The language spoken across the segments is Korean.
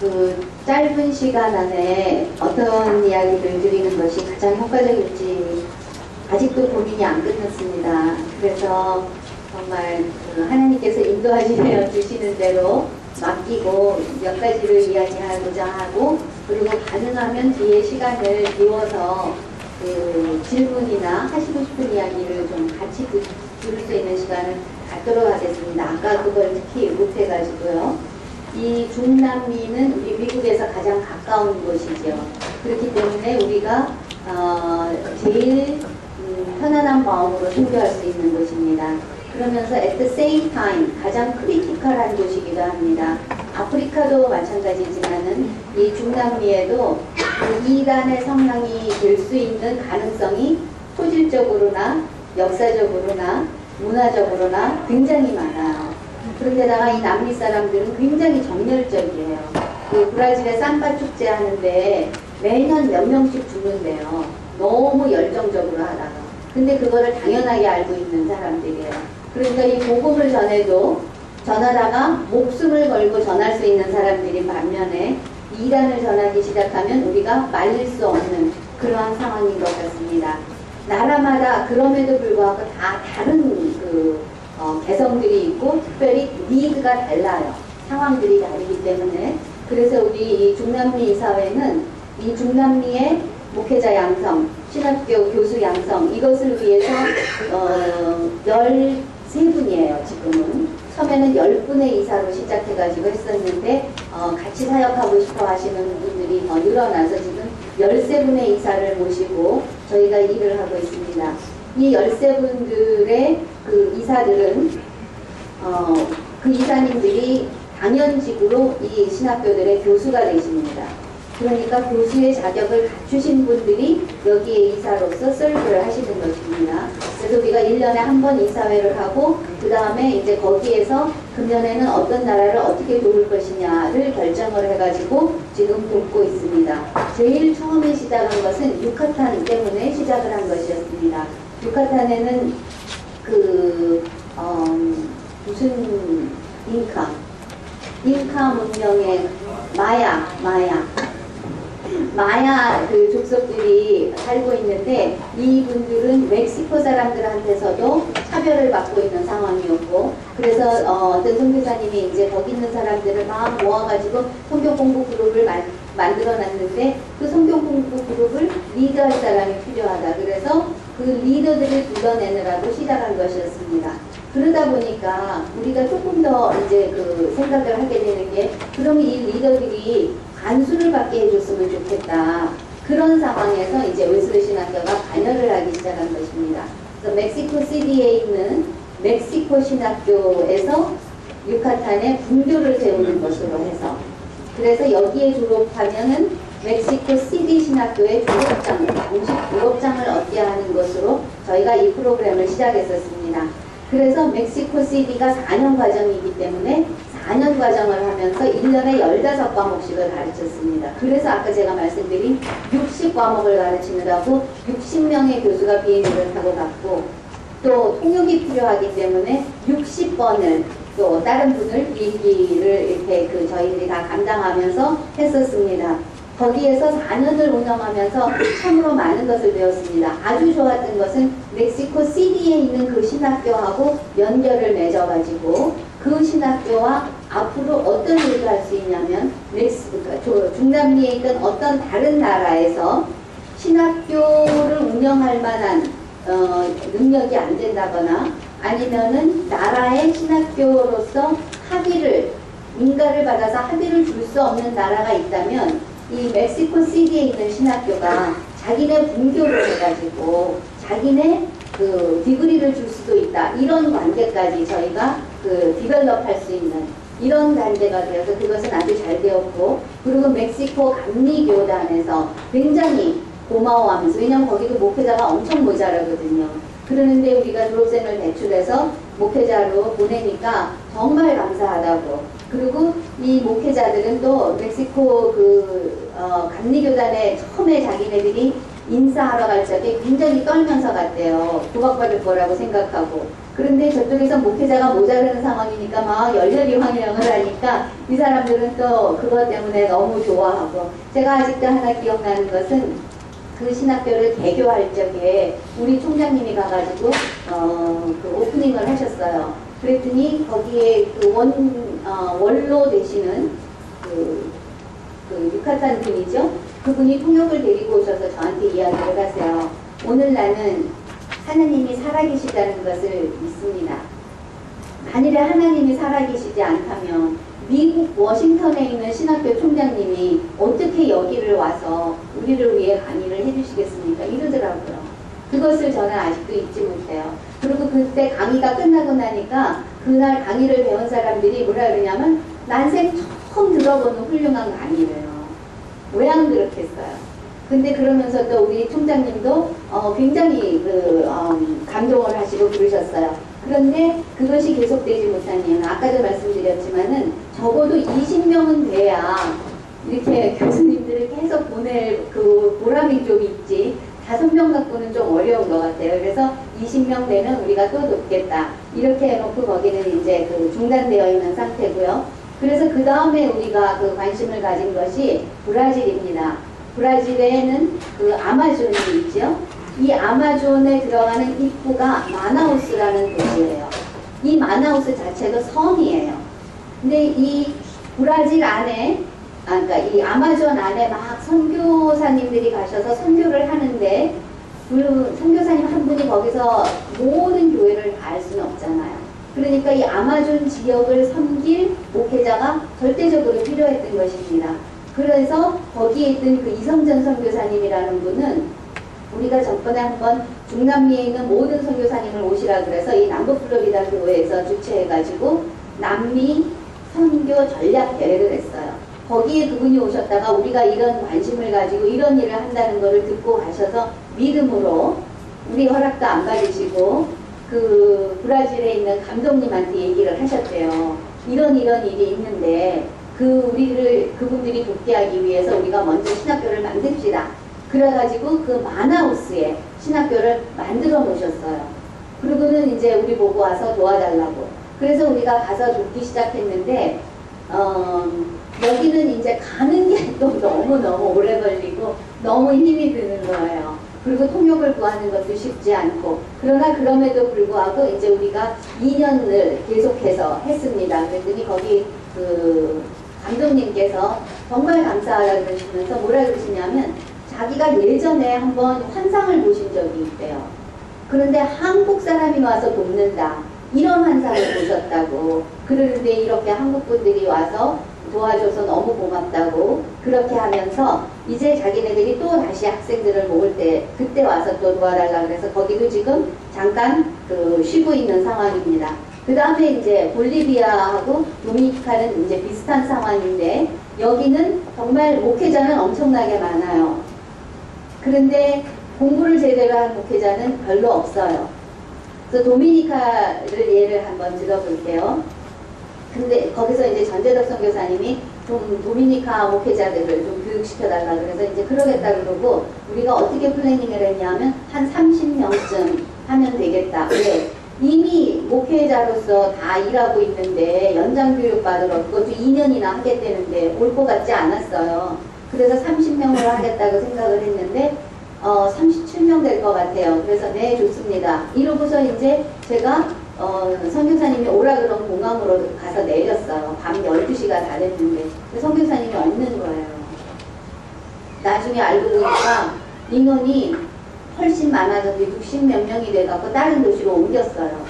그 짧은 시간 안에 어떤 이야기를 드리는 것이 가장 효과적일지 아직도 고민이 안 끝났습니다. 그래서 정말 그 하나님께서 인도하시며 주시는 대로 맡기고 몇 가지를 이야기하고자 하고, 그리고 가능하면 뒤에 시간을 비워서 그 질문이나 하시고 싶은 이야기를 좀 같이 들을 수 있는 시간을 갖도록 하겠습니다. 아까 그걸 특히 못해가지고요. 이 중남미는 우리 미국에서 가장 가까운 곳이죠. 그렇기 때문에 우리가 제일 편안한 마음으로 선교할 수 있는 곳입니다. 그러면서 at the same time 가장 크리티컬한 곳이기도 합니다. 아프리카도 마찬가지지만은 이 중남미에도 이단의 성향이 될 수 있는 가능성이 토질적으로나 역사적으로나 문화적으로나 굉장히 많아요. 그런데다가 이 남미 사람들은 굉장히 정열적이에요. 그 브라질의 삼바 축제 하는데 매년 몇 명씩 죽는데요. 너무 열정적으로 하다가. 근데 그거를 당연하게 알고 있는 사람들이에요. 그러니까 이 복음을 전하다가 목숨을 걸고 전할 수 있는 사람들이 반면에 이단을 전하기 시작하면 우리가 말릴 수 없는 그러한 상황인 것 같습니다. 나라마다 그럼에도 불구하고 다 다른 개성들이 있고 특별히 니드가 달라요. 상황들이 다르기 때문에. 그래서 우리 이 중남미 사회는 이 중남미의 목회자 양성, 신학교 교수 양성, 이것을 위해서 13분이에요 지금은. 처음에는 10분의 이사로 시작해가지고 했었는데 같이 사역하고 싶어 하시는 분들이 더 늘어나서 지금 13분의 이사를 모시고 저희가 일을 하고 있습니다. 이 13분들의 그 이사들은 그 이사님들이 당연직으로 이 신학교들의 교수가 되십니다. 그러니까 교수의 자격을 갖추신 분들이 여기에 이사로서 서브를 하시는 것입니다. 그래서 우리가 1년에 한 번 이사회를 하고 그 다음에 이제 거기에서 금년에는 어떤 나라를 어떻게 도울 것이냐를 결정을 해가지고 지금 돕고 있습니다. 제일 처음에 시작한 것은 유카탄 때문에 시작을 한 것이었습니다. 유카탄에는 무슨 잉카 문명의 마야 그 족속들이 살고 있는데 이분들은 멕시코 사람들한테서도 차별을 받고 있는 상황이었고, 그래서 어떤 선교사님이 이제 거기 있는 사람들을 막 모아가지고 성경 공부 그룹을 만들어 놨는데 그 성경 공부 그룹을 리드할 사람이 필요하다. 그래서 그 리더들을 불러내느라고 시작한 것이었습니다. 그러다 보니까 우리가 조금 더 이제 그 생각을 하게 되는 게, 그럼 이 리더들이 간수를 받게 해줬으면 좋겠다. 그런 상황에서 이제 웨슬리 신학교가 관여를 하기 시작한 것입니다. 그래서 멕시코 시티에 있는 멕시코 신학교에서 유카탄에 분교를 세우는 것으로 해서, 그래서 여기에 졸업하면은 멕시코 시티 신학교의 졸업장, 공식 졸업장을 얻게 하는 것으로 저희가 이 프로그램을 시작했었습니다. 그래서 멕시코 시티가 4년 과정이기 때문에 4년 과정을 하면서 1년에 15과목씩을 가르쳤습니다. 그래서 아까 제가 말씀드린 60과목을 가르치느라고 60명의 교수가 비행기를 타고 갔고, 또 통역이 필요하기 때문에 60번을 또 다른 분을 비행기를 이렇게 저희들이 다 감당하면서 했었습니다. 거기에서 4년을 운영하면서 참으로 많은 것을 배웠습니다. 아주 좋았던 것은 멕시코 시티에 있는 그 신학교하고 연결을 맺어가지고 그 신학교와 앞으로 어떤 일을 할 수 있냐면, 중남미에 있던 어떤 다른 나라에서 신학교를 운영할 만한 능력이 안 된다거나 아니면은 나라의 신학교로서 인가를 받아서 학위를 줄 수 없는 나라가 있다면 이 멕시코 시티에 있는 신학교가 자기네 분교를 해가지고 자기네 그 디그리를 줄 수도 있다. 이런 관계까지 저희가 디벨롭 할 수 있는 이런 단계가 되어서 그것은 아주 잘 되었고, 그리고 멕시코 감리교단에서 굉장히 고마워하면서, 왜냐하면 거기도 목회자가 엄청 모자라거든요. 그러는데 우리가 졸업생을 배출해서 목회자로 보내니까 정말 감사하다고. 그리고 이 목회자들은 또 멕시코 감리교단에 처음에 자기네들이 인사하러 갈 적에 굉장히 떨면서 갔대요. 구박받을 거라고 생각하고. 그런데 저쪽에서 목회자가 모자르는 상황이니까 막 열렬히 환영을 하니까 이 사람들은 또 그것 때문에 너무 좋아하고, 제가 아직도 하나 기억나는 것은 그 신학교를 개교할 적에 우리 총장님이 가가지고 그 오프닝을 하셨어요. 그랬더니 거기에 그 원로 되시는 그 유카탄 분이죠. 그분이 통역을 데리고 오셔서 저한테 이야기를 하세요. 오늘 나는 하나님이 살아계시다는 것을 믿습니다. 만일에 하나님이 살아계시지 않다면 미국 워싱턴에 있는 신학교 총장님이 어떻게 여기를 와서 우리를 위해 강의를 해주시겠습니까? 이러더라고요. 그것을 저는 아직도 잊지 못해요. 그리고 그때 강의가 끝나고 나니까 그날 강의를 배운 사람들이 뭐라 그러냐면 난생 처음 들어보는 훌륭한 강의래요. 왜 안 그렇겠어요? 근데 그러면서 또 우리 총장님도 굉장히 감동을 하시고 그러셨어요. 그런데 그것이 계속되지 못한 이유는 아까도 말씀드렸지만은 적어도 20명은 돼야 이렇게 교수님들을 계속 보낼 그 보람이 좀 있지, 5명 갖고는 좀 어려운 것 같아요. 그래서 20명 되면 우리가 또 돕겠다 이렇게 해놓고 거기는 이제 그 중단되어 있는 상태고요. 그래서 그 다음에 우리가 그 관심을 가진 것이 브라질입니다. 브라질에는 그 아마존이 있죠. 이 아마존에 들어가는 입구가 마나우스라는 도시예요. 이 마나우스 자체도 섬이에요. 근데 이 브라질 안에, 그러니까 이 아마존 안에 막 선교사님들이 가셔서 선교를 하는데 그 선교사님 한 분이 거기서 모든 교회를 다 할 수는 없잖아요. 그러니까 이 아마존 지역을 섬길 목회자가 절대적으로 필요했던 것입니다. 그래서 거기에 있던 그 이성전 선교사님이라는 분은 우리가 전번에 한번 중남미에 있는 모든 선교사님을 오시라 그래서 이 남북 플로리다 교회에서 주최해가지고 남미 선교 전략 대회를 했어요. 거기에 그분이 오셨다가 우리가 이런 관심을 가지고 이런 일을 한다는 것을 듣고 가셔서 믿음으로 우리 허락도 안 받으시고 그 브라질에 있는 감독님한테 얘기를 하셨대요. 이런 일이 있는데 그분들이 돕게 하기 위해서 우리가 먼저 신학교를 만듭시다. 그래가지고 그 마나우스에 신학교를 만들어 놓으셨어요. 그리고는 이제 우리 보고 와서 도와달라고. 그래서 우리가 가서 돕기 시작했는데, 여기는 이제 가는 게 또 너무너무 오래 걸리고 너무 힘이 드는 거예요. 그리고 통역을 구하는 것도 쉽지 않고, 그러나 그럼에도 불구하고 이제 우리가 2년을 계속해서 했습니다. 그랬더니 거기 그 감독님께서 정말 감사하다고 그러시면서 뭐라 그러시냐면 자기가 예전에 한번 환상을 보신 적이 있대요. 그런데 한국 사람이 와서 돕는다, 이런 환상을 보셨다고. 그러는데 이렇게 한국 분들이 와서 도와줘서 너무 고맙다고 그렇게 하면서 이제 자기네들이 또 다시 학생들을 모을 때 그때 와서 또 도와달라 그래서 거기도 지금 잠깐 쉬고 있는 상황입니다. 그 다음에 이제 볼리비아하고 도미니카는 이제 비슷한 상황인데 여기는 정말 목회자는 엄청나게 많아요. 그런데 공부를 제대로 한 목회자는 별로 없어요. 그래서 도미니카를 예를 한번 들어볼게요. 근데 거기서 이제 전재덕 선교사님이 좀 도미니카 목회자들을 좀 교육시켜달라 그래서 이제 그러겠다 그러고 우리가 어떻게 플래닝을 했냐면 한 30명쯤 하면 되겠다. 왜? 이미 목회자로서 다 일하고 있는데 연장 교육 받으러 그것도 2년이나 하겠다는데 올 것 같지 않았어요. 그래서 30명으로 하겠다고 생각을 했는데 37명 될 것 같아요. 그래서 네, 좋습니다. 이러고서 이제 제가 선교사님이 오라 그런 공항으로 가서 내렸어요. 밤 12시가 다 됐는데 선교사님이 없는 거예요. 나중에 알고 보니까 인원이 훨씬 많아서 60몇 명이 돼갖고 다른 도시로 옮겼어요.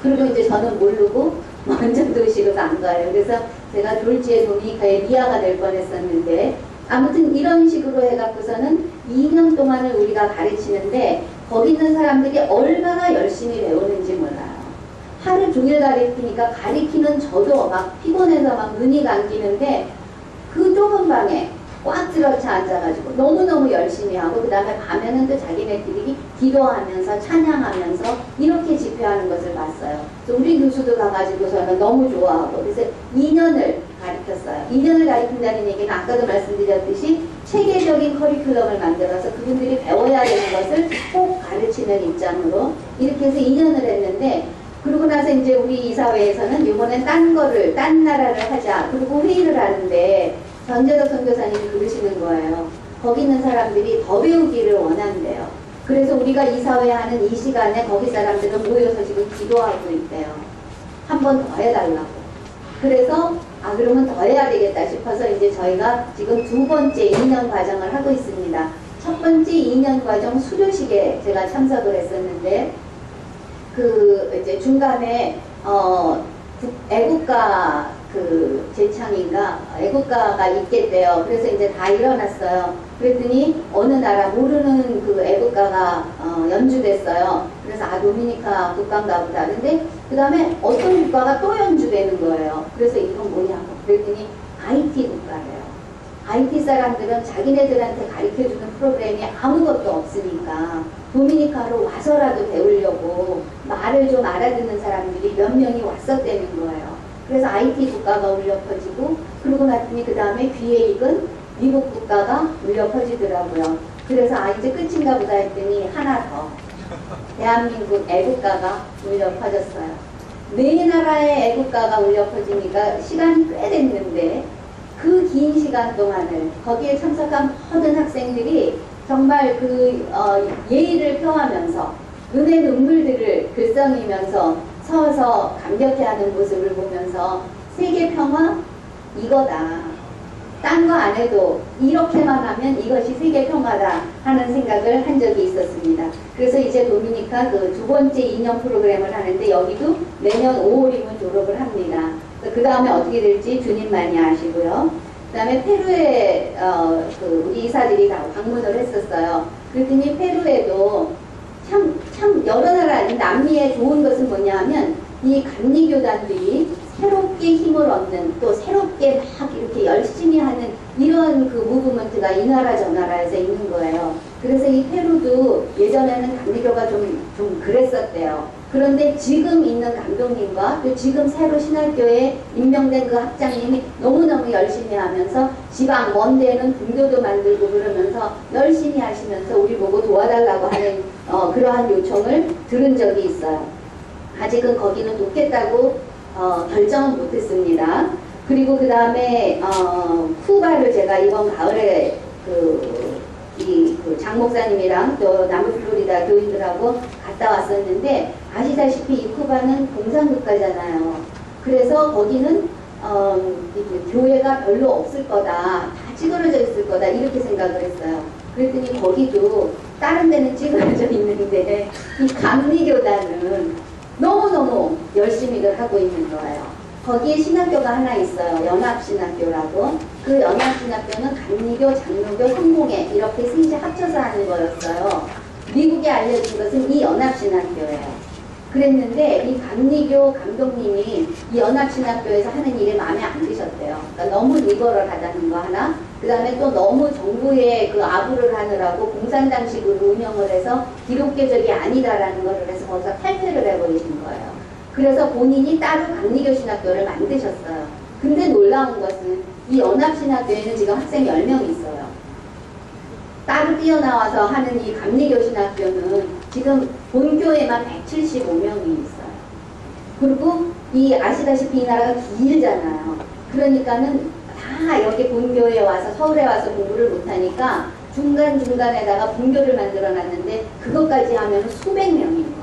그리고 이제 저는 모르고 먼저 도시로 간 거예요. 그래서 제가 졸지에 도미니카의 리아가 될 뻔했었는데 아무튼 이런 식으로 해갖고서는 2년 동안을 우리가 가르치는데 거기 있는 사람들이 얼마나 열심히 배우는지 몰라요. 하루 종일 가르치니까 가르치는 저도 막 피곤해서 막 눈이 감기는데 그 좁은 방에 꽉 들어차 앉아가지고 너무너무 열심히 하고 그 다음에 밤에는 또 자기네들이 기도하면서 찬양하면서 이렇게 집회하는 것을 봤어요. 그래서 우리 교수도 가가지고서는 너무 좋아하고 그래서 2년을 가르쳤어요. 2년을 가르친다는 얘기는 아까도 말씀드렸듯이 체계적인 커리큘럼을 만들어서 그분들이 배워야 되는 것을 꼭 가르치는 입장으로 이렇게 해서 2년을 했는데 그러고 나서 이제 우리 이사회에서는 이번엔 딴 나라를 하자. 그리고 회의를 하는데 전재덕 선교사님이 그러시는 거예요. 거기 있는 사람들이 더 배우기를 원한대요. 그래서 우리가 이사회 하는 이 시간에 거기 사람들은 모여서 지금 기도하고 있대요. 한 번 더 해달라고. 그래서 그러면 더 해야 되겠다 싶어서 이제 저희가 지금 두 번째 2년 과정을 하고 있습니다. 첫 번째 2년 과정 수료식에 제가 참석을 했었는데 이제 중간에 애국가 제창인가 애국가가 있겠대요. 그래서 이제 다 일어났어요. 그랬더니 어느 나라 모르는 애국가가 연주됐어요. 그래서 도미니카 국가인가 보다. 근데 그 다음에 어떤 국가가 또 연주되는 거예요. 그래서 이건 뭐냐고. 그랬더니 하이티 국가래요. 하이티 사람들은 자기네들한테 가르쳐주는 프로그램이 아무것도 없으니까 도미니카로 와서라도 배우려고 말을 좀 알아듣는 사람들이 몇 명이 왔었다는 거예요. 그래서 IT 국가가 울려 퍼지고, 그러고 났더니 그 다음에 귀에 익은 미국 국가가 울려 퍼지더라고요. 그래서 이제 끝인가 보다 했더니 하나 더. 대한민국 애국가가 울려 퍼졌어요. 네 나라의 애국가가 울려 퍼지니까 시간이 꽤 됐는데, 그 긴 시간 동안을 거기에 참석한 모든 학생들이 정말 예의를 표하면서 눈에 눈물들을 글썽이면서 서서 감격해하는 모습을 보면서 세계 평화 이거다. 딴 거 안 해도 이렇게만 하면 이것이 세계 평화다 하는 생각을 한 적이 있었습니다. 그래서 이제 도미니카 두 번째 2년 프로그램을 하는데 여기도 내년 5월이면 졸업을 합니다. 그 다음에 어떻게 될지 주님만이 아시고요. 그 다음에 페루에 우리 이사들이 다 방문을 했었어요. 그랬더니 페루에도 참 여러 나라, 남미의 좋은 것은 뭐냐 하면 이 감리교단들이 새롭게 힘을 얻는, 또 새롭게 막 이렇게 열심히 하는 이런 무브먼트가 이 나라 저 나라에서 있는 거예요. 그래서 이 페루도 예전에는 감리교가 좀 그랬었대요. 그런데 지금 있는 감독님과 또 지금 새로 신학교에 임명된 그 학장님이 너무너무 열심히 하면서 지방 먼 데는 분교도 만들고 그러면서 열심히 하시면서 우리 보고 도와달라고 하는 그러한 요청을 들은 적이 있어요. 아직은 거기는 놓겠다고 결정은 못했습니다. 그리고 그 다음에 쿠바를 제가 이번 가을에 장 목사님이랑 또 남부 플로리다 교인들하고 갔다 왔었는데, 아시다시피 이 쿠바는 공산국가잖아요. 그래서 거기는 교회가 별로 없을 거다, 다 찌그러져 있을 거다 이렇게 생각을 했어요. 그랬더니 거기도 다른 데는 찌그러져 있는데 이 감리교단은 너무너무 열심히들 하고 있는 거예요. 거기에 신학교가 하나 있어요. 연합신학교라고. 그 연합신학교는 감리교, 장로교, 성공회 이렇게 셋이 합쳐서 하는 거였어요. 미국에 알려진 것은 이 연합신학교예요. 그랬는데 이 감리교 감독님이 이 연합신학교에서 하는 일에 마음에 안 드셨대요. 그러니까 너무 리버럴하다는 거 하나, 그 다음에 또 너무 정부의 아부를 하느라고 공산당식으로 운영을 해서 기독교적이 아니다라는 것을 해서 거기서 탈퇴를 해버리신 거예요. 그래서 본인이 따로 감리교 신학교를 만드셨어요. 근데 놀라운 것은 이 연합신학교에는 지금 학생 10명이 있어요. 따로 뛰어나와서 하는 이 감리교 신학교는 지금 본교에만 175명이 있어요. 그리고 아시다시피 이 나라가 길잖아요. 그러니까는 다 여기 본교에 와서, 서울에 와서 공부를 못하니까 중간중간에다가 본교를 만들어 놨는데 그것까지 하면 수백 명인 거예요.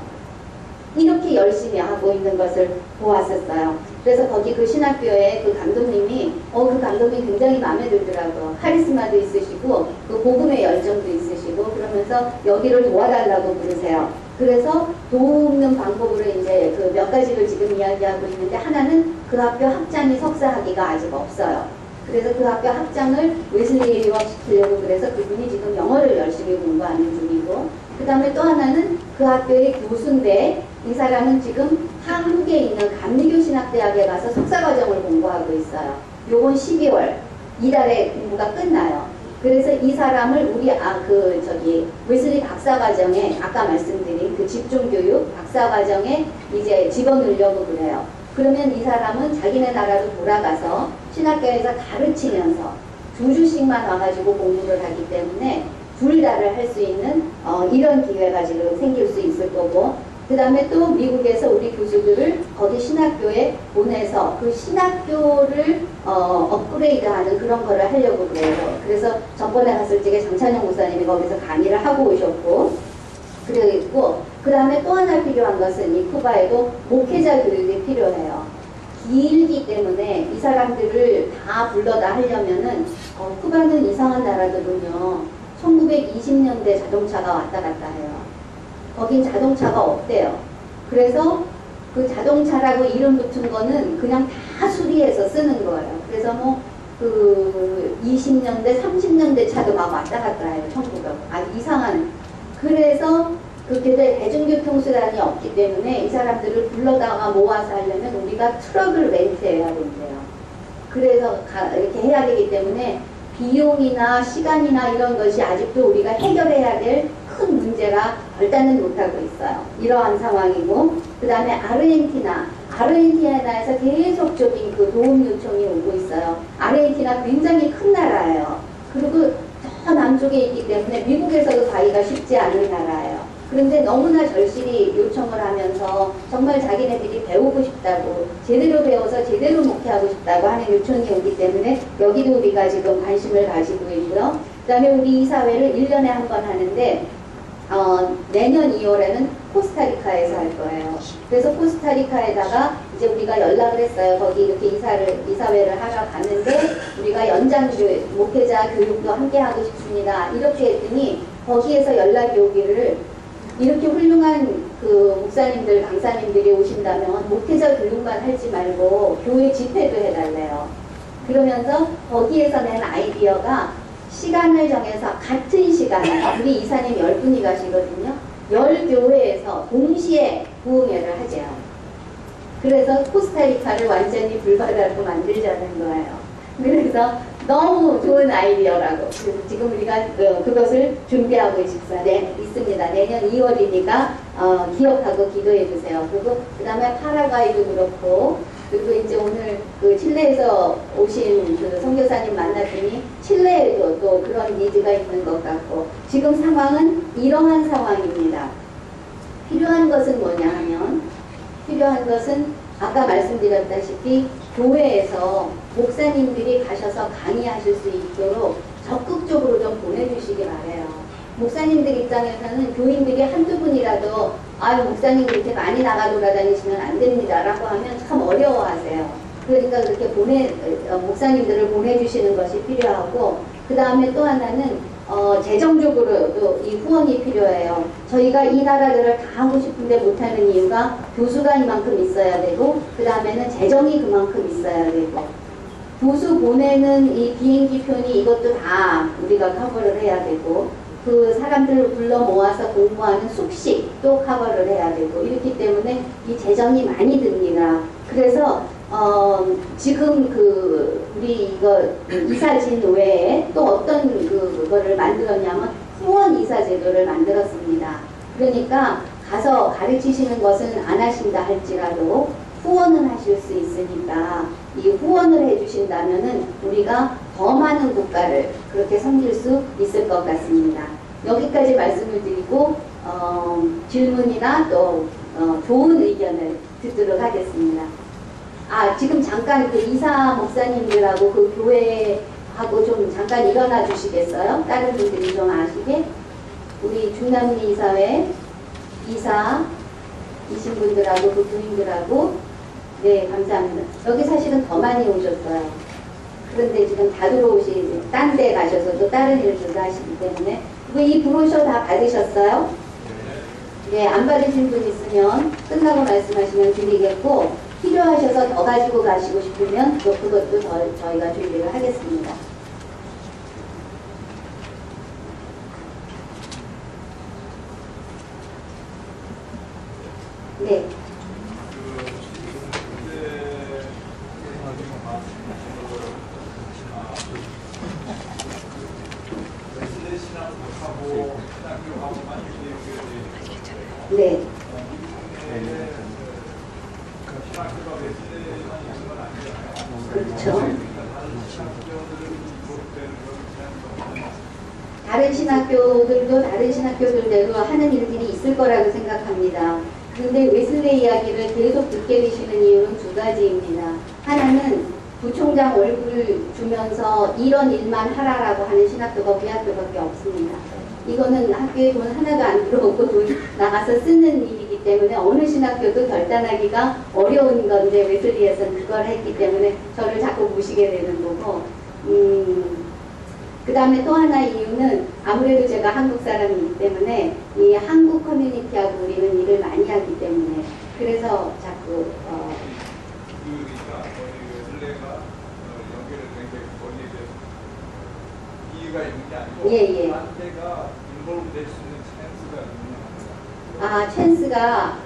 이렇게 열심히 하고 있는 것을 보았었어요. 그래서 거기 그 신학교에 그 감독님이 그 감독님 굉장히 마음에 들더라고요. 카리스마도 있으시고 그 복음의 열정도 있으시고, 그러면서 여기를 도와달라고 부르세요. 그래서 도우는 방법으로 이제 몇 가지를 지금 이야기하고 있는데, 하나는 그 학교 학장이 석사학위가 아직 없어요. 그래서 그 학교 학장을 웨슬리에 유학시키려고, 그래서 그분이 지금 영어를 열심히 공부하는 중이고, 그 다음에 또 하나는 그 학교의 교수인데, 이 사람은 지금 한국에 있는 감리교신학대학에 가서 석사과정을 공부하고 있어요. 요번 12월 이달에 공부가 끝나요. 그래서 이 사람을 우리 웨슬리 박사과정에, 아까 말씀드린 그 집중교육 박사과정에 이제 집어넣으려고 그래요. 그러면 이 사람은 자기네 나라로 돌아가서 신학교에서 가르치면서 2주씩만 와가지고 공부를 하기 때문에 둘 다를 할 수 있는 이런 기회가 지금 생길 수 있을 거고, 그 다음에 또 미국에서 우리 교수들을 거기 신학교에 보내서 그 신학교를 업그레이드하는 그런 거를 하려고 그래요. 그래서 전번에 갔을 적에 장찬영 목사님이 거기서 강의를 하고 오셨고, 그리고 그 다음에 또 하나 필요한 것은 이 쿠바에도 목회자 교육이 필요해요. 길기 때문에 이 사람들을 다 불러다 하려면은 쿠바는 이상한 나라거든요. 1920년대 자동차가 왔다 갔다 해요. 거긴 자동차가 없대요. 그래서 그 자동차라고 이름 붙은 거는 그냥 다 수리해서 쓰는 거예요. 그래서 뭐 그 20년대, 30년대 차도 막 왔다 갔다 해요. 1900. 이상한. 그래서 그렇게 대중교통수단이 없기 때문에 이 사람들을 불러다가 모아서 하려면 우리가 트럭을 렌트해야 된대요. 그래서 이렇게 해야 되기 때문에 비용이나 시간이나 이런 것이 아직도 우리가 해결해야 될 큰 문제라 결단은 못하고 있어요. 이러한 상황이고, 그 다음에 아르헨티나에서 계속적인 그 도움 요청이 오고 있어요. 아르헨티나 굉장히 큰 나라예요. 그리고 저 남쪽에 있기 때문에 미국에서도 가기가 쉽지 않은 나라예요. 그런데 너무나 절실히 요청을 하면서 정말 자기네들이 배우고 싶다고, 제대로 배워서 제대로 목회하고 싶다고 하는 요청이 오기 때문에 여기도 우리가 지금 관심을 가지고 있고요. 그 다음에 우리 이사회를 1년에 한 번 하는데 내년 2월에는 코스타리카에서 할 거예요. 그래서 코스타리카에다가 이제 우리가 연락을 했어요. 거기 이렇게 이사회를 하러 갔는데 우리가 연장 목회자 교육도 함께 하고 싶습니다. 이렇게 했더니 거기에서 연락이 오기를, 이렇게 훌륭한 그 목사님들, 강사님들이 오신다면 목회자 교육만 하지 말고 교회 집회도 해달래요. 그러면서 거기에서 낸 아이디어가 시간을 정해서 같은 시간에, 우리 이사님 10분이 가시거든요. 10교회에서 동시에 부흥회를 하재요. 그래서 코스타리카를 완전히 불바다로 만들자는 거예요. 그래서 너무 좋은 아이디어라고. 지금 우리가 그것을 준비하고 있습니다. 내년 2월이니까 기억하고 기도해 주세요. 그리고 그 다음에 파라과이도 그렇고, 그리고 이제 오늘 그 칠레에서 오신 그 선교사님 만났더니 칠레에도 또 그런 니즈가 있는 것 같고, 지금 상황은 이러한 상황입니다. 필요한 것은 뭐냐 하면, 필요한 것은 아까 말씀드렸다시피 교회에서 목사님들이 가셔서 강의하실 수 있도록 적극적으로 좀 보내주시기 바래요. 목사님들 입장에서는 교인들이 한두 분이라도 목사님 그렇게 많이 나가 돌아다니시면 안 됩니다 라고 하면 참 어려워하세요. 그러니까 그렇게 목사님들을 보내주시는 것이 필요하고, 그 다음에 또 하나는 재정적으로도 이 후원이 필요해요. 저희가 이 나라들을 다 하고 싶은데 못하는 이유가 교수가 이만큼 있어야 되고, 그 다음에는 재정이 그만큼 있어야 되고, 교수 보내는 이 비행기 표니 이것도 다 우리가 커버를 해야 되고, 그 사람들을 불러 모아서 공부하는 숙식도 커버를 해야 되고, 이렇기 때문에 이 재정이 많이 듭니다. 그래서 지금 우리 이사진 외에 또 어떤 그거를 만들었냐면 후원 이사 제도를 만들었습니다. 그러니까 가서 가르치시는 것은 안 하신다 할지라도 후원은 하실 수 있으니까 이 후원을 해주신다면은 우리가 더 많은 국가를 그렇게 섬길 수 있을 것 같습니다. 여기까지 말씀을 드리고 질문이나 또 좋은 의견을 듣도록 하겠습니다. 지금 잠깐 그 이사 목사님들하고 그 교회하고 좀 잠깐 일어나 주시겠어요? 다른 분들이 좀 아시게. 우리 중남리 이사회 이사이신 분들하고 그 교인들하고, 네, 감사합니다. 여기 사실은 더 많이 오셨어요. 그런데 지금 다 들어오시고 딴 데 가셔서 또 다른 일들도 하시기 때문에. 이 브로셔 다 받으셨어요? 네, 안 받으신 분 있으면 끝나고 말씀하시면 드리겠고, 필요하셔서 더 가지고 가시고 싶으면 또 그것도 저희가 준비를 하겠습니다. 네. 네. 그렇죠. 다른 신학교들도 다른 신학교들대로 하는 일들이 있을 거라고 생각합니다. 근데 웨슬레 이야기를 계속 듣게 되시는 이유는 두 가지입니다. 하나는 부총장 월급을 주면서 이런 일만 하라라고 하는 신학교가 우리 학교밖에 없습니다. 이거는 학교에 돈 하나도 안 들어오고 돈 나가서 쓰는 일이기 때문에 어느 신학교도 결단하기가 어려운 건데 웨슬리에서는 그걸 했기 때문에 저를 자꾸 모시게 되는 거고, 그 다음에 또 하나 이유는 아무래도 제가 한국 사람이기 때문에 이 한국 커뮤니티하고 우리는 일을 많이 하기 때문에 그래서 자꾸 그러니까 웨슬레가 연결된 게 거기에 대해서 이해가 있는 게 아니고 예. 반대가 인볼브될 수 있는 찬스가 있는 아, 찬스가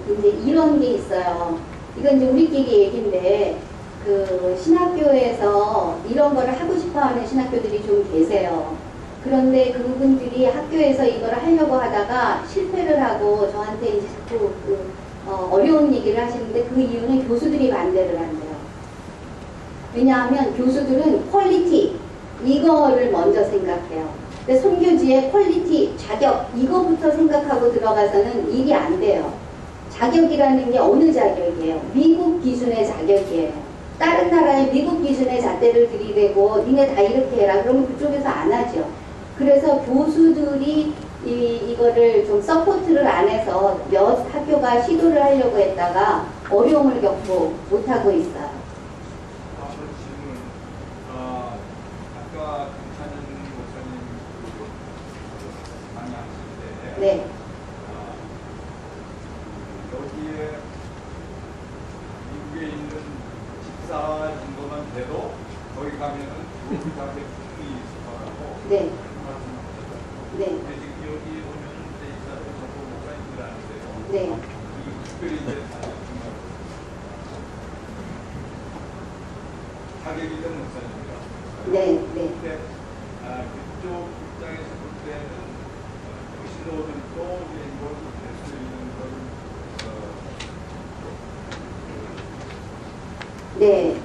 이제 이런 게 있어요. 이건 이제 우리끼리 얘기인데 그 신학교에서 이런 거를 하고 싶어하는 신학교들이 좀 계세요. 그런데 그분들이 학교에서 이걸 하려고 하다가 실패를 하고 저한테 이제 자꾸 어려운 얘기를 하시는데 그 이유는 교수들이 반대를 한대요. 왜냐하면 교수들은 퀄리티 이거를 먼저 생각해요. 근데 선교지의 퀄리티, 자격 이거부터 생각하고 들어가서는 일이 안 돼요. 자격이라는 게 어느 자격이에요? 미국 기준의 자격이에요. 다른 나라의 미국 기준의 잣대를 들이대고 니네 다 이렇게 해라 그러면 그쪽에서 안 하죠. 그래서 교수들이 이거를 좀 서포트를 안 해서 몇 학교가 시도를 하려고 했다가 어려움을 겪고 못하고 있어요. 다음으로 질문. 아까 김찬현 목사님 강의하실 때 네. 여기에 미국에 있는 집사 정도만 돼도 거기 가면은 교육하게 충분히 있을 거라고 네. 말씀하셨어요. 네. 근데 지금 여기 보면은 이제 입사도 전부 목사님들하는데요. 네. 그리고 특별히 이제 자격이 된 목사님이라. 네. 네. 근데 그쪽 입장에서 볼 때는 신도들도 이걸 될수 있는 걸 네.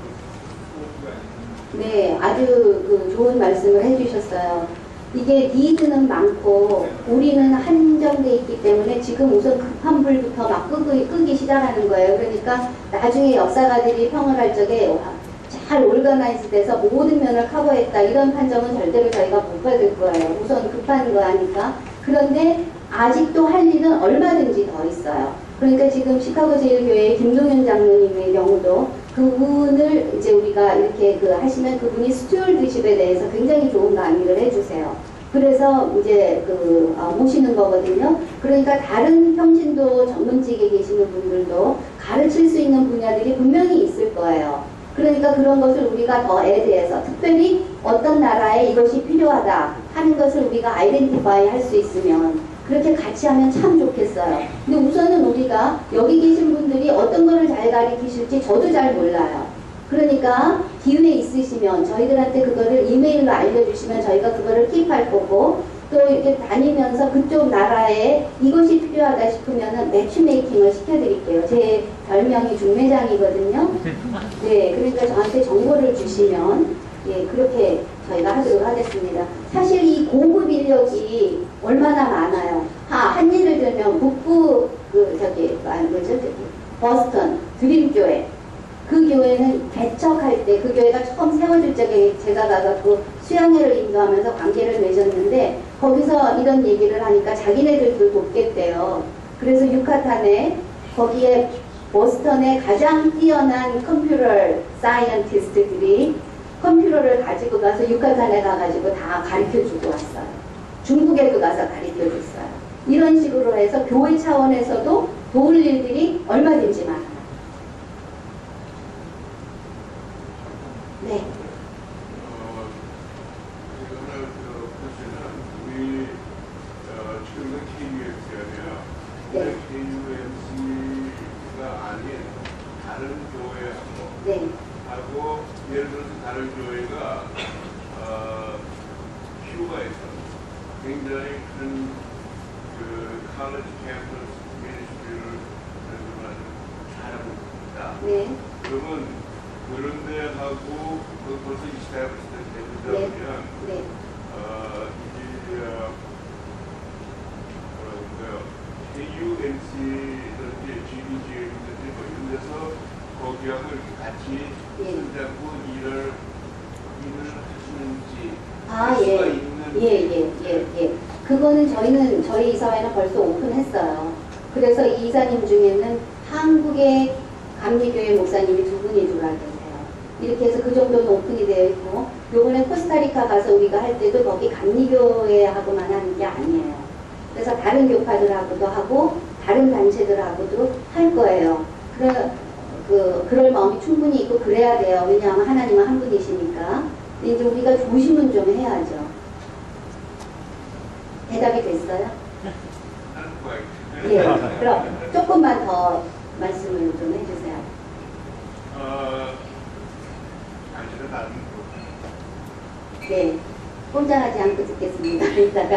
네, 아주 그 좋은 말씀을 해주셨어요. 이게 니드는 많고 우리는 한정돼 있기 때문에 지금 우선 급한 불부터 막 끄기 시작하는 거예요. 그러니까 나중에 역사가들이 평을 할 적에 잘 올가나이즈 돼서 모든 면을 커버했다 이런 판정은 절대로 저희가 못 받을 거예요. 우선 급한 거 하니까. 그런데 아직도 할 일은 얼마든지 더 있어요. 그러니까 지금 시카고 제일교회의 김동현 장로님의 경우도 그분을 이제 우리가 이렇게 하시면 그분이 스튜어드십에 대해서 굉장히 좋은 강의를 해주세요. 그래서 이제 모시는 거거든요. 그러니까 다른 평신도 전문직에 계시는 분들도 가르칠 수 있는 분야들이 분명히 있을 거예요. 그러니까 그런 것을 우리가 더 애드해서 특별히 어떤 나라에 이것이 필요하다 하는 것을 우리가 아이덴티파이 할 수 있으면 그렇게 같이 하면 참 좋겠어요. 근데 우선은 우리가 여기 계신 분들이 어떤 거를 잘 가르치실지 저도 잘 몰라요. 그러니까 기회 있으시면 저희들한테 그거를 이메일로 알려주시면 저희가 그거를 킵할 거고 또 이렇게 다니면서 그쪽 나라에 이것이 필요하다 싶으면은 매치메이킹을 시켜드릴게요. 제 별명이 중매장이거든요. 네, 그러니까 저한테 정보를 주시면 예, 그렇게 저희가 하도록 하겠습니다. 사실 이 고급 인력이 얼마나 많아요. 한 예를 들면 북부 버스턴 드림교회 그 교회는 개척할 때 그 교회가 처음 세워질 적에 제가 가갖고 수양회를 인도하면서 관계를 맺었는데 거기서 이런 얘기를 하니까 자기네들도 돕겠대요. 그래서 유카탄에 거기에 보스턴의 가장 뛰어난 컴퓨터 사이언티스트들이 컴퓨터를 가지고 가서 유카탄에 가가지고 다 가르쳐주고 왔어요. 중국에도 가서 가르쳐줬어요. 이런 식으로 해서 교회 차원에서도 도울 일들이 얼마든지 많아요. 네. 우리 지금은 KUMC잖아요. 네. KUMC가 아닌 다른 교회하고 네. 하고 예를 들어서 다른 교회가 큐바에서 굉장히 큰 college campus ministry를 잘하고 있습니다. 네. 그러면 그런 데하고 벌써 established 되다 네. 보면 네. KUMC는 GBG라든지 뭐 이런 데서 거기하고 이렇게 같이 손잡고 일을 하시는지 아, 할 수가 예. 있는 그거는 저희 이사회는 벌써 오픈했어요. 그래서 이 이사님 중에는 한국의 감리교회 목사님이 2분이 들어와 계세요. 이렇게 해서 그 정도는 오픈이 되어 있고, 요번에 코스타리카 가서 우리가 할 때도 거기 감리교회하고만 하는 게 아니에요. 그래서 다른 교파들하고도 하고, 다른 단체들하고도 할 거예요. 그럴 마음이 충분히 있고 그래야 돼요. 왜냐하면 하나님은 한 분이시니까. 이제 우리가 조심은 좀 해야죠. 대답이 됐어요? 예. 그럼 조금만 더 말씀을 좀 해주세요. 당신은 다른 네. 혼자하지 않고 듣겠습니다. 이따가.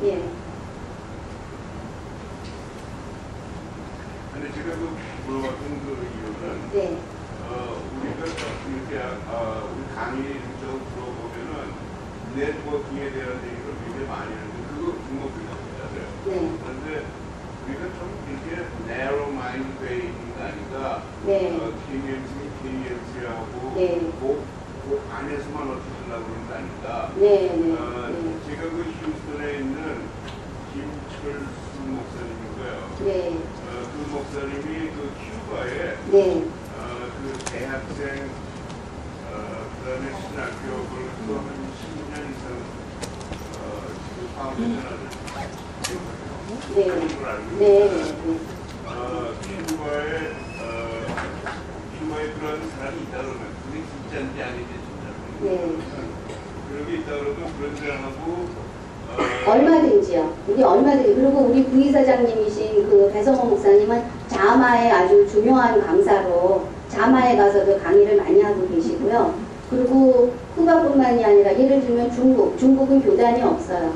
예. 근데 제가 물어봤던 이유는 네. 우리가 이렇게 우리 강의 좀 들어보면은 네트워킹에 대한 얘기를 굉장히 많이 하는데 그거 주목해요. 네. 그런데 우리가 좀 이렇게 narrow mind 돼 있는 거 아닌가? 네. KMC하고 네. 그 안에서만 어떻게 하려고 그러는 거 아닌가? 네. 제가 휴스턴에 있는 김철수 목사님이고요. 네. 그 목사님이 큐바에 그 대학생 그다음에 신학교를 한 10년 이상 지금 파운데이션을 큐바에 그런 사람이 있다 그러면 그게 진짜인지 아닌지 그런 게 있다 그러면 그런 사람하고 얼마든지요. 그리고 우리 부이사장님이신 그 배성호 목사님은 자마에 아주 중요한 강사로 자마에 가서도 강의를 많이 하고 계시고요. 그리고 쿠바뿐만이 아니라 예를 들면 중국은 교단이 없어요.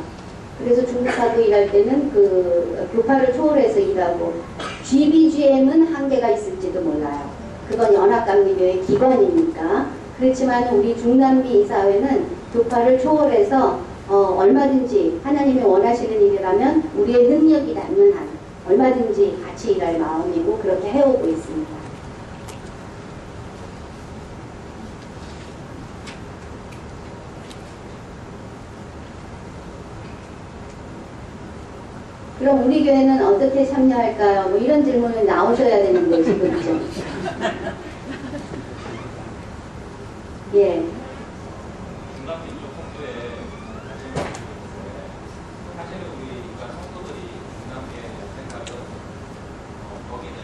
그래서 중국하고 일할 때는 그 교파를 초월해서 일하고 GBGM은 한계가 있을지도 몰라요. 그건 연합감리교의 기관이니까. 그렇지만 우리 중남미 이사회는 교파를 초월해서 얼마든지 하나님이 원하시는 일이라면 우리의 능력이 닿는 한 얼마든지 같이 일할 마음이고 그렇게 해오고 있습니다. 그럼 우리 교회는 어떻게 참여할까요? 뭐 이런 질문을 나오셔야 되는데 지금 예. 중남미 쪽 성도에 사실은 우리가 성도들이 중남미에 생각은 거기는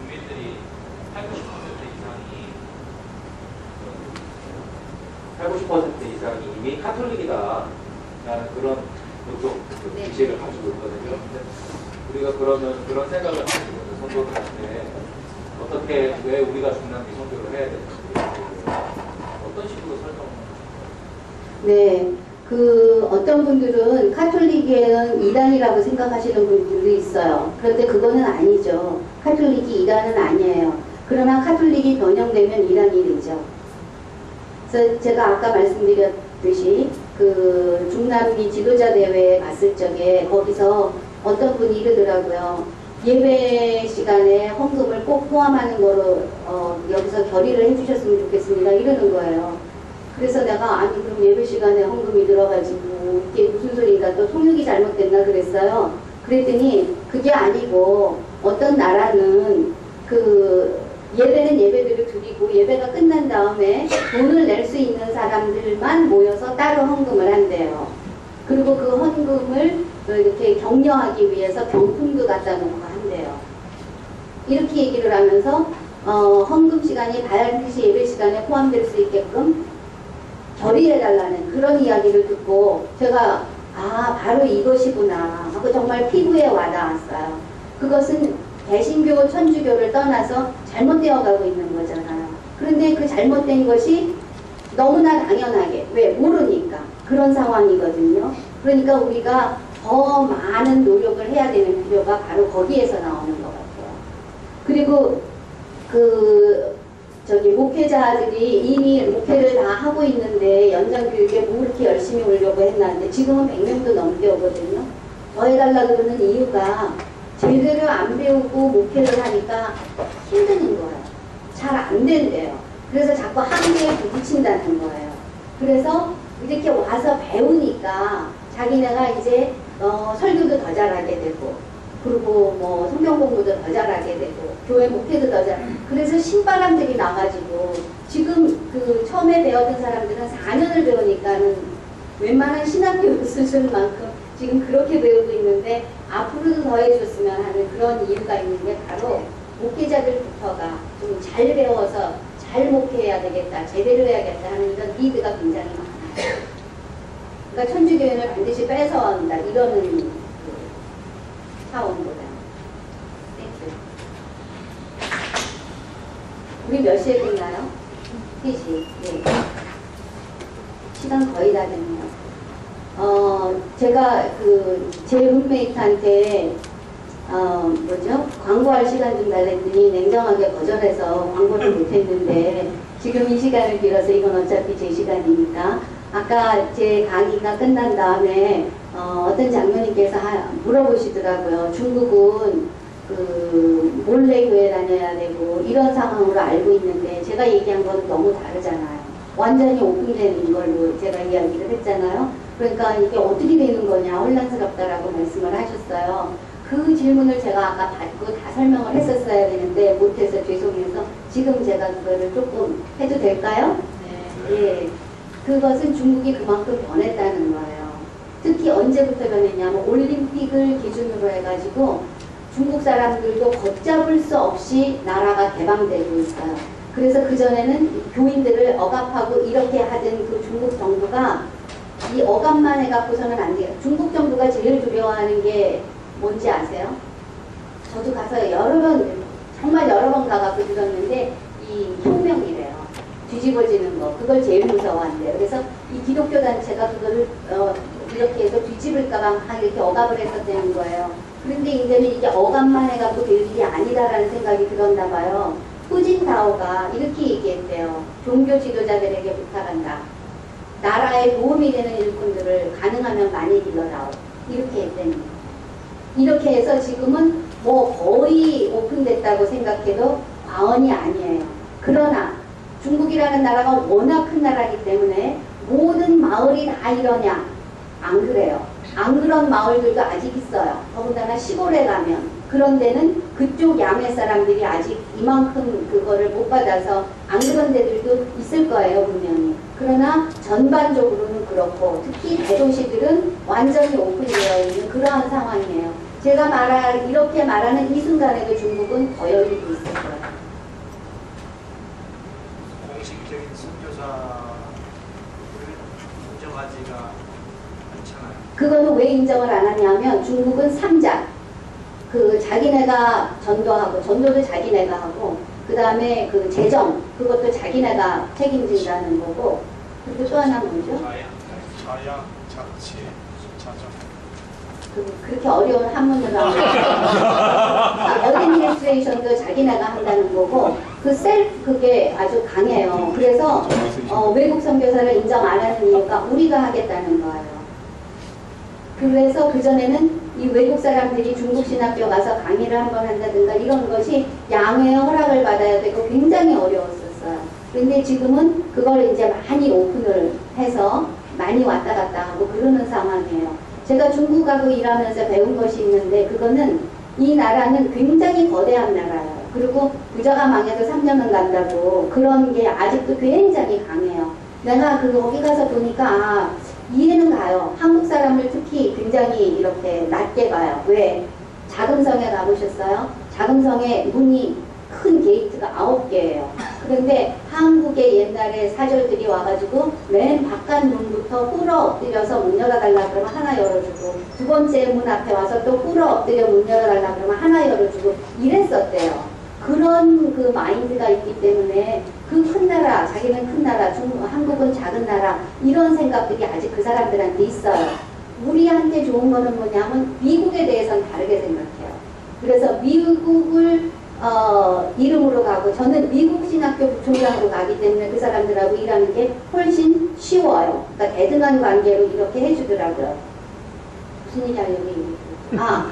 국민들이 80% 이상이 이미 카톨릭이다라는 그런 보통 지식을 가지고 있거든요. 근데 우리가 그러면 그런 생각을 가지고 있는 성도들한테 어떻게 왜 우리가 중남미 선교를 해야 되는지 어떤 식으로 설명을 네, 그 어떤 분들은 카톨릭은 이단이라고 생각하시는 분들도 있어요. 그런데 그거는 아니죠. 카톨릭이 이단은 아니에요. 그러나 카톨릭이 변형되면 이단이 되죠. 그래서 제가 아까 말씀드렸듯이 그 중남미 지도자 대회에 갔을 적에 거기서 어떤 분이 이러더라고요. 예배 시간에 헌금을 꼭 포함하는 거로 여기서 결의를 해주셨으면 좋겠습니다. 이러는 거예요. 그래서 내가 아니 그럼 예배 시간에 헌금이 들어가지고 이게 무슨 소리인가 또 통역이 잘못됐나 그랬어요. 그랬더니 그게 아니고 어떤 나라는 그 예배는 예배대로 드리고 예배가 끝난 다음에 돈을 낼 수 있는 사람들만 모여서 따로 헌금을 한대요. 그리고 그 헌금을 이렇게 격려하기 위해서 경품도 갖다 놓고 한대요. 이렇게 얘기를 하면서 헌금 시간이 반드시 예배 시간에 포함될 수 있게끔 결의해달라는 그런 이야기를 듣고 제가 아 바로 이것이구나 하고 정말 피부에 와닿았어요. 그것은 개신교, 천주교를 떠나서 잘못되어 가고 있는 거잖아요. 그런데 그 잘못된 것이 너무나 당연하게 왜 모르니까 그런 상황이거든요. 그러니까 우리가 더 많은 노력을 해야 되는 필요가 바로 거기에서 나오는 것 같아요. 그리고 목회자들이 이미 목회를 다 하고 있는데 연장교육에 뭐 이렇게 열심히 오려고 했나는데 지금은 100명도 넘게 오거든요. 더 해달라고 그러는 이유가 제대로 안 배우고 목회를 하니까 힘드는 거예요. 잘 안 된대요. 그래서 자꾸 한계에 부딪힌다는 거예요. 그래서 이렇게 와서 배우니까 자기네가 이제 설교도 더 잘하게 되고, 그리고 뭐 성경 공부도 더 잘하게 되고, 교회 목회도 더 잘. 그래서 신바람들이 나가지고 지금 그 처음에 배웠던 사람들은 4년을 배우니까는 웬만한 신학교 수준만큼 지금 그렇게 배우고 있는데 앞으로도 더 해줬으면 하는 그런 이유가 있는 게 바로 목회자들부터가 좀 잘 배워서 잘 목회해야 되겠다, 제대로 해야겠다 하는 이런 니드가 굉장히 많아요. 그러니까 천주교인을 반드시 뺏어온다 이러는 그 차원보다. 땡큐. 우리 몇 시에 끝나요? 3시. 네. 시간 거의 다 됐네요. 제가 제 룸메이트한테 광고할 시간 좀 달랬더니 냉정하게 거절해서 광고를 못했는데 지금 이 시간을 빌어서 이건 어차피 제 시간이니까 아까 제 강의가 끝난 다음에 어떤 장로님께서 물어보시더라고요. 중국은 몰래 교회 다녀야 되고 이런 상황으로 알고 있는데 제가 얘기한 건 너무 다르잖아요. 완전히 오픈된 걸로 제가 이야기를 했잖아요. 그러니까 이게 어떻게 되는 거냐 혼란스럽다라고 말씀을 하셨어요. 그 질문을 제가 아까 받고 다 설명을 했었어야 되는데 못해서 죄송해서 지금 제가 그거를 조금 해도 될까요? 네. 예. 그것은 중국이 그만큼 변했다는 거예요. 특히 언제부터 변했냐면 올림픽을 기준으로 해가지고 중국 사람들도 걷잡을 수 없이 나라가 개방되고 있어요. 그래서 그전에는 교인들을 억압하고 이렇게 하던 그 중국 정부가 이 억압만 해갖고서는 안 돼요. 중국 정부가 제일 두려워하는 게 뭔지 아세요? 저도 가서 정말 여러 번 가갖고 들었는데 이 혁명이래요. 뒤집어지는 거. 그걸 제일 무서워한대요. 그래서 이 기독교 단체가 그거를 이렇게 해서 뒤집을까봐 막 이렇게 억압을 했었다는 거예요. 그런데 이제는 이게 억압만 해갖고 될 일이 아니다라는 생각이 들었나 봐요. 후진타오가 이렇게 얘기했대요. 종교 지도자들에게 부탁한다. 나라에 도움이 되는 일꾼들을 가능하면 많이 길러다오. 이렇게 했다니. 이렇게 해서 지금은 뭐 거의 오픈됐다고 생각해도 과언이 아니에요. 그러나 중국이라는 나라가 워낙 큰 나라이기 때문에 모든 마을이 다 이러냐? 안 그래요. 안 그런 마을들도 아직 있어요. 더군다나 시골에 가면 그런 데는 그쪽 야매 사람들이 아직 이만큼 그거를 못 받아서 안 그런 데들도 있을 거예요, 분명히. 그러나 전반적으로는 그렇고 특히 대도시들은 완전히 오픈되어 있는 그러한 상황이에요. 제가 이렇게 말하는 이 순간에도 중국은 더 열리고 있을 거예요. 공식적인 선교사를 인정하지가 않잖아요. 그거는 왜 인정을 안 하냐면 중국은 3자. 자기네가 전도도 자기네가 하고, 그 다음에 재정, 그것도 자기네가 책임진다는 거고, 그리고 또 하나 뭐죠? 자양, 자치, 자정. 그렇게 어려운 한문으로 하면 어드미니스트레이션도 자기네가 한다는 거고, 그게 아주 강해요. 그래서 외국 선교사를 인정 안 하는 이유가 우리가 하겠다는 거예요. 그래서 그전에는 이 외국 사람들이 중국 신학교 가서 강의를 한번 한다든가 이런 것이 양해의 허락을 받아야 되고 굉장히 어려웠었어요. 그런데 지금은 그걸 이제 많이 오픈을 해서 많이 왔다 갔다 하고 그러는 상황이에요. 제가 중국하고 일하면서 배운 것이 있는데 그거는 이 나라는 굉장히 거대한 나라예요. 그리고 부자가 망해서 3년은 간다고 그런 게 아직도 굉장히 강해요. 내가 거기 가서 보니까 이해는 가요. 한국 사람을 특히 굉장히 이렇게 낮게 봐요. 왜? 자금성에 가보셨어요? 자금성에 문이 큰 게이트가 9개예요. 그런데 한국의 옛날에 사절들이 와가지고 맨 바깥 문부터 꿇어 엎드려서 문 열어달라 그러면 하나 열어주고 두 번째 문 앞에 와서 또 꿇어 엎드려 문 열어달라 그러면 하나 열어주고 이랬었대요. 그런 그 마인드가 있기 때문에 그 큰 나라, 자기는 큰 나라, 한국은 작은 나라 이런 생각들이 아직 그 사람들한테 있어요. 우리한테 좋은 거는 뭐냐면 미국에 대해서는 다르게 생각해요. 그래서 미국을 이름으로 가고 저는 미국 신학교 부총장으로 가기 때문에 그 사람들하고 일하는 게 훨씬 쉬워요. 그러니까 대등한 관계로 이렇게 해주더라고요. 무슨 일이야 여기.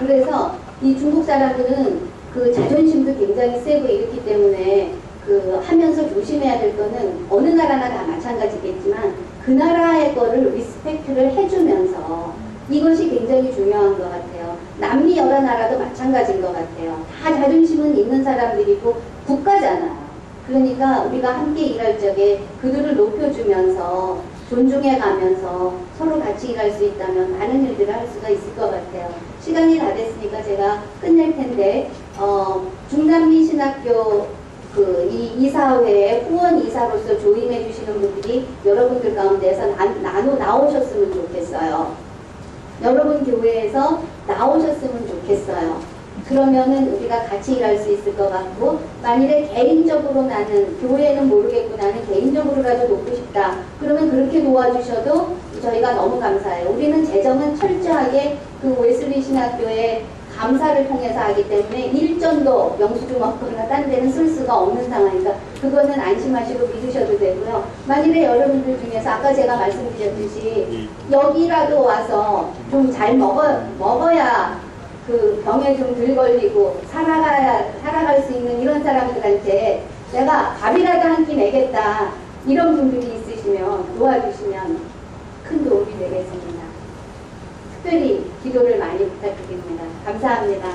그래서 이 중국 사람들은 그 자존심도 굉장히 세고 이렇기 때문에 그 하면서 조심해야 될 거는 어느 나라나 다 마찬가지겠지만 그 나라의 거를 리스펙트를 해주면서 이것이 굉장히 중요한 것 같아요. 남미 여러 나라도 마찬가지인 것 같아요. 다 자존심은 있는 사람들이고 국가잖아요. 그러니까 우리가 함께 일할 적에 그들을 높여주면서 존중해가면서 서로 같이 일할 수 있다면 많은 일들을 할 수가 있을 것 같아요. 시간이 다 됐으니까 제가 끝낼 텐데 중남미 신학교 그 이사회에 후원 이사로서 조임해 주시는 분들이 여러분들 가운데서 나오셨으면 좋겠어요. 여러분 교회에서 나오셨으면 좋겠어요. 그러면은 우리가 같이 일할 수 있을 것 같고, 만일에 개인적으로 나는 교회는 모르겠고 나는 개인적으로라도 돕고 싶다. 그러면 그렇게 도와주셔도 저희가 너무 감사해요. 우리는 재정은 철저하게 그 웨슬리 신학교의 감사를 통해서 하기 때문에 일전도 영수증 없거나 딴 데는 쓸 수가 없는 상황이니까 그거는 안심하시고 믿으셔도 되고요. 만일에 여러분들 중에서 아까 제가 말씀드렸듯이 여기라도 와서 좀 잘 먹어야 그 병에 좀 덜 걸리고 살아갈 수 있는 이런 사람들한테 내가 밥이라도 한 끼 내겠다 이런 분들이 있으시면 도와주시면 큰 도움이 되겠습니다. 특별히 기도를 많이 부탁드립니다. 감사합니다.